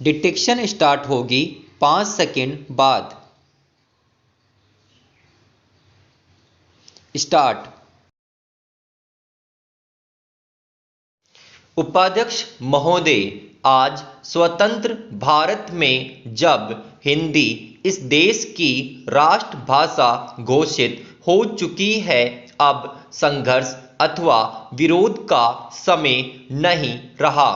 Detection start होगी 5 second बाद। Start. उपाध्यक्ष महोदय, आज स्वतंत्र भारत में जब हिंदी इस देश की राष्ट्रभाषा घोषित हो चुकी है, अब संघर्ष अथवा विरोध का समय नहीं रहा।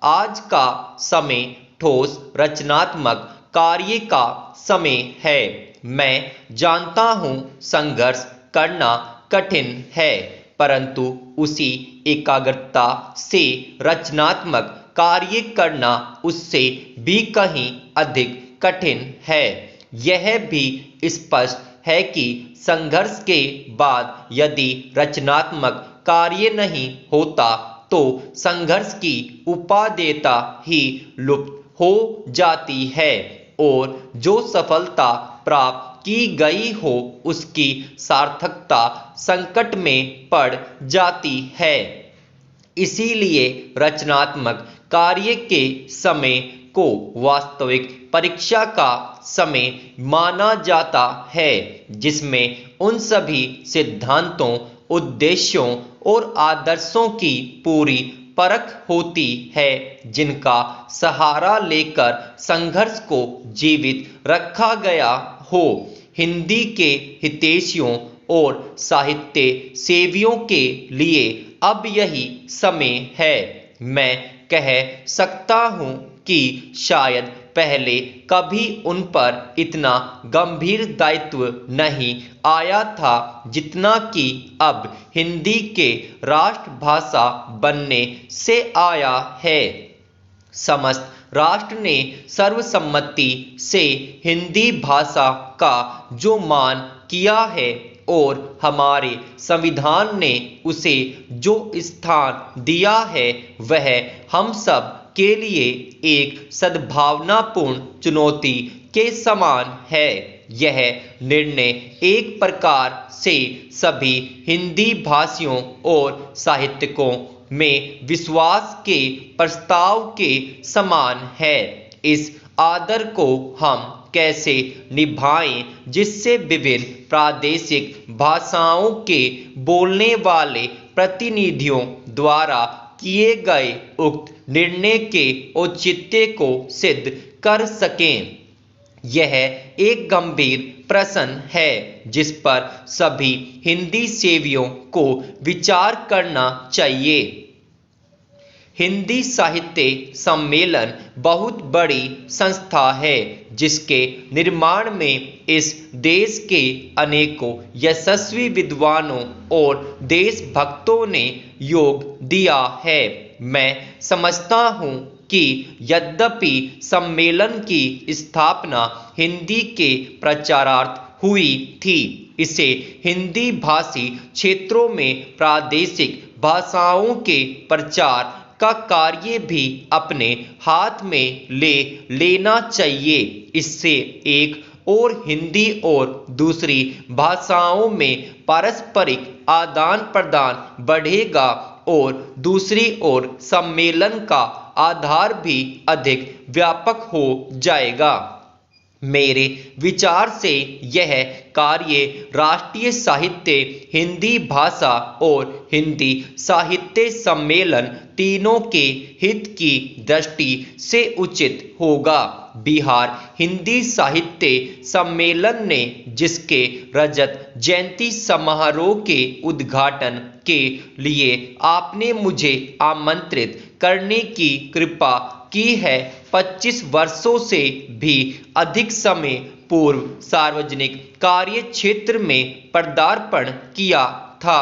आज का समय ठोस रचनात्मक कार्य का समय है। मैं जानता हूँ संघर्ष करना कठिन है, परंतु उसी एकाग्रता से रचनात्मक कार्य करना उससे भी कहीं अधिक कठिन है। यह भी स्पष्ट है कि संघर्ष के बाद यदि रचनात्मक कार्य नहीं होता तो संघर्ष की उपादेयता ही लुप्त हो जाती है और जो सफलता प्राप्त की गई हो उसकी सार्थकता संकट में पड़ जाती है। इसीलिए रचनात्मक कार्य के समय को वास्तविक परीक्षा का समय माना जाता है, जिसमें उन सभी सिद्धांतों, उद्देश्यों और आदर्शों की पूरी परख होती है जिनका सहारा लेकर संघर्ष को जीवित रखा गया हो। हिंदी के हितैषियों और साहित्य सेवियों के लिए अब यही समय है। मैं कह सकता हूँ कि शायद पहले कभी उन पर इतना गंभीर दायित्व नहीं आया था जितना कि अब हिंदी के राष्ट्रभाषा बनने से आया है। समस्त राष्ट्र ने सर्वसम्मति से हिंदी भाषा का जो मान किया है और हमारे संविधान ने उसे जो स्थान दिया है, वह हम सब के लिए एक सद्भावनापूर्ण चुनौती के समान है। यह निर्णय एक प्रकार से सभी हिंदी भाषियों और साहित्यिकों में विश्वास के प्रस्ताव के समान है। इस आदर को हम कैसे निभाएं जिससे विभिन्न प्रादेशिक भाषाओं के बोलने वाले प्रतिनिधियों द्वारा किए गए उक्त निर्णय के औचित्य को सिद्ध कर सकें। यह एक गंभीर प्रश्न है जिस पर सभी हिंदी सेवियों को विचार करना चाहिए। हिंदी साहित्य सम्मेलन बहुत बड़ी संस्था है जिसके निर्माण में इस देश के अनेकों यशस्वी विद्वानों और देशभक्तों ने योग दिया है। मैं समझता हूँ कि यद्यपि सम्मेलन की स्थापना हिंदी के प्रचारार्थ हुई थी, इसे हिंदी भाषी क्षेत्रों में प्रादेशिक भाषाओं के प्रचार का कार्य भी अपने हाथ में ले लेना चाहिए। इससे एक और हिंदी और दूसरी भाषाओं में पारस्परिक आदान प्रदान बढ़ेगा और दूसरी ओर सम्मेलन का आधार भी अधिक व्यापक हो जाएगा। मेरे विचार से यह कार्य राष्ट्रीय साहित्य, हिंदी भाषा और हिंदी साहित्य सम्मेलन तीनों के हित की दृष्टि से उचित होगा। बिहार हिंदी साहित्य सम्मेलन ने जिसके रजत जयंती समारोह के उद्घाटन के लिए आपने मुझे आमंत्रित करने की कृपा की है, 25 वर्षों से भी अधिक समय पूर्व सार्वजनिक कार्य क्षेत्र में पदार्पण किया था।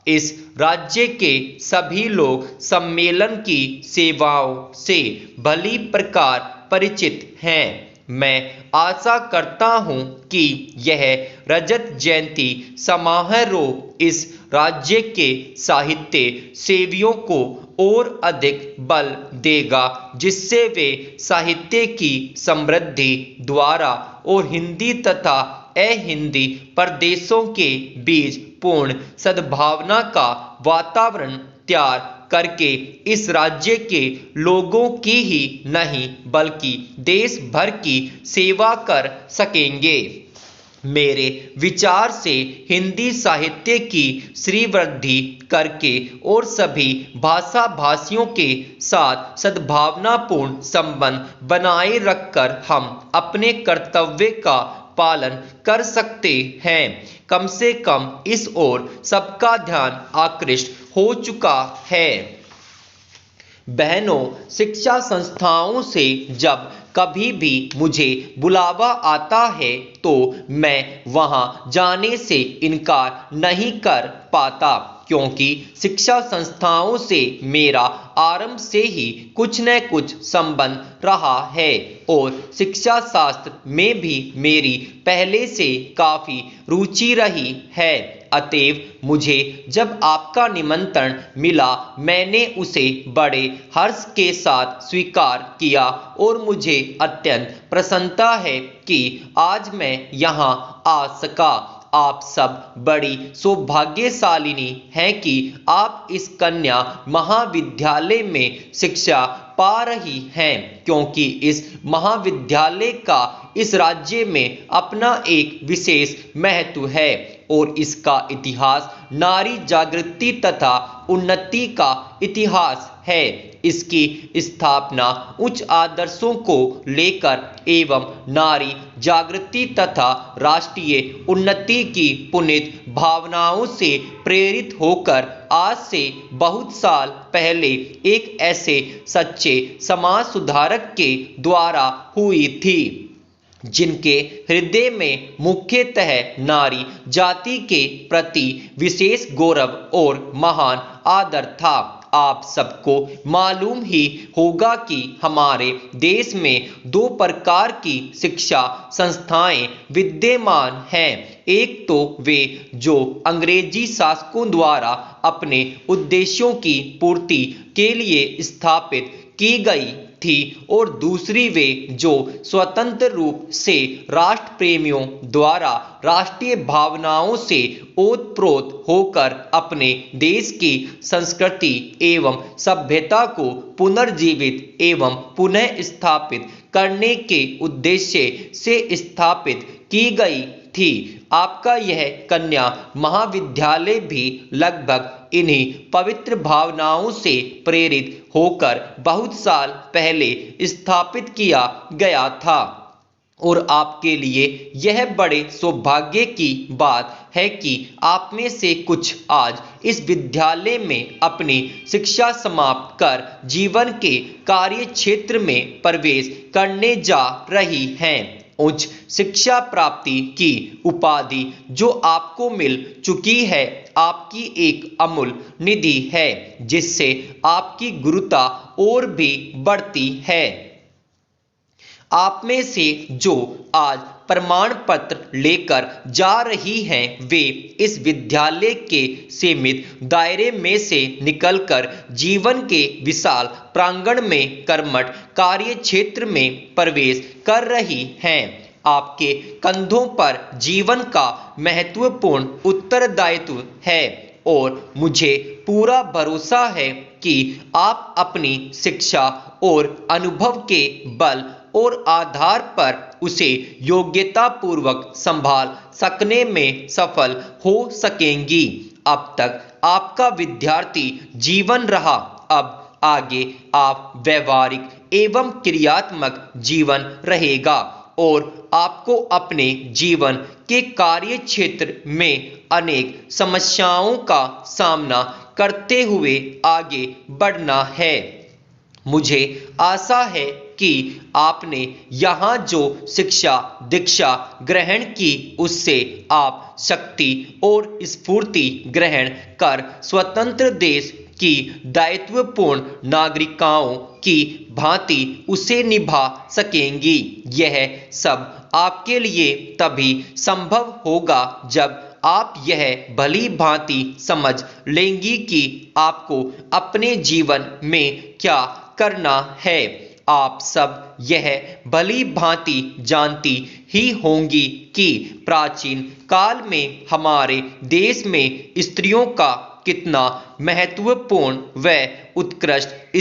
इस राज्य के सभी लोग सम्मेलन की सेवाओं से भली प्रकार परिचित हैं। मैं आशा करता हूँ कि यह रजत जयंती समारोह इस राज्य के साहित्य सेवियों को और अधिक बल देगा, जिससे वे साहित्य की समृद्धि द्वारा और हिंदी तथा अहिंदी प्रदेशों के बीच पूर्ण सद्भावना का वातावरण तैयार करके इस राज्य के लोगों की ही नहीं बल्कि देश भर की सेवा कर सकेंगे। मेरे विचार से हिंदी साहित्य की श्रीवृद्धि करके और सभी भाषा भाषियों के साथ सद्भावनापूर्ण संबंध बनाए रखकर हम अपने कर्तव्य का पालन कर सकते हैं। कम से कम इस ओर सबका ध्यान आकृष्ट हो चुका है। बहनों, शिक्षा संस्थाओं से जब कभी भी मुझे बुलावा आता है तो मैं वहां जाने से इनकार नहीं कर पाता, क्योंकि शिक्षा संस्थाओं से मेरा आरंभ से ही कुछ न कुछ संबंध रहा है और शिक्षा शास्त्र में भी मेरी पहले से काफ़ी रुचि रही है। अतएव मुझे जब आपका निमंत्रण मिला मैंने उसे बड़े हर्ष के साथ स्वीकार किया और मुझे अत्यंत प्रसन्नता है कि आज मैं यहाँ आ सका। आप सब बड़ी सौभाग्यशालिनी हैं कि आप इस कन्या महाविद्यालय में शिक्षा पा रही हैं, क्योंकि इस महाविद्यालय का इस राज्य में अपना एक विशेष महत्व है और इसका इतिहास नारी जागृति तथा उन्नति का इतिहास है। इसकी स्थापना उच्च आदर्शों को लेकर एवं नारी जागृति तथा राष्ट्रीय उन्नति की पुनीत भावनाओं से प्रेरित होकर आज से बहुत साल पहले एक ऐसे सच्चे समाज सुधारक के द्वारा हुई थी जिनके हृदय में मुख्यतः नारी जाति के प्रति विशेष गौरव और महान आदर था। आप सबको मालूम ही होगा कि हमारे देश में दो प्रकार की शिक्षा संस्थाएं विद्यमान हैं। एक तो वे जो अंग्रेजी शासकों द्वारा अपने उद्देश्यों की पूर्ति के लिए स्थापित की गई थी और दूसरी वे जो स्वतंत्र रूप से राष्ट्र प्रेमियों द्वारा राष्ट्रीय भावनाओं से ओतप्रोत होकर अपने देश की संस्कृति एवं सभ्यता को पुनर्जीवित एवं पुनः स्थापित करने के उद्देश्य से स्थापित की गई थी। आपका यह कन्या महाविद्यालय भी लगभग इन्हीं पवित्र भावनाओं से प्रेरित होकर बहुत साल पहले स्थापित किया गया था और आपके लिए यह बड़े सौभाग्य की बात है कि आप में से कुछ आज इस विद्यालय में अपनी शिक्षा समाप्त कर जीवन के कार्य क्षेत्र में प्रवेश करने जा रही हैं। उच्च शिक्षा प्राप्ति की उपाधि जो आपको मिल चुकी है आपकी एक अमूल्य निधि है जिससे आपकी गुरुता और भी बढ़ती है। आप में से जो आज प्रमाण पत्र लेकर जा रही हैं वे इस विद्यालय के सीमित दायरे में से निकलकर जीवन के विशाल प्रांगण में कर्मठ कार्य क्षेत्र में प्रवेश कर रही हैं। आपके कंधों पर जीवन का महत्वपूर्ण उत्तरदायित्व है और मुझे पूरा भरोसा है कि आप अपनी शिक्षा और अनुभव के बल और आधार पर उसे योग्यतापूर्वक संभाल सकने में सफल हो सकेंगी। अब तक आपका विद्यार्थी जीवन रहा, अब आगे आप व्यवहारिक एवं क्रियात्मक जीवन रहेगा और आपको अपने जीवन के कार्य क्षेत्र में अनेक समस्याओं का सामना करते हुए आगे बढ़ना है। मुझे आशा है कि आपने यहाँ जो शिक्षा दीक्षा ग्रहण की उससे आप शक्ति और स्फूर्ति ग्रहण कर स्वतंत्र देश की दायित्वपूर्ण नागरिकाओं की भांति उसे निभा सकेंगी। यह सब आपके लिए तभी संभव होगा जब आप यह भली भांति समझ लेंगी कि आपको अपने जीवन में क्या करना है। आप सब यह भली भांति जानती ही होंगी कि प्राचीन काल में हमारे देश में स्त्रियों का कितना महत्वपूर्ण व उत्कृष्ट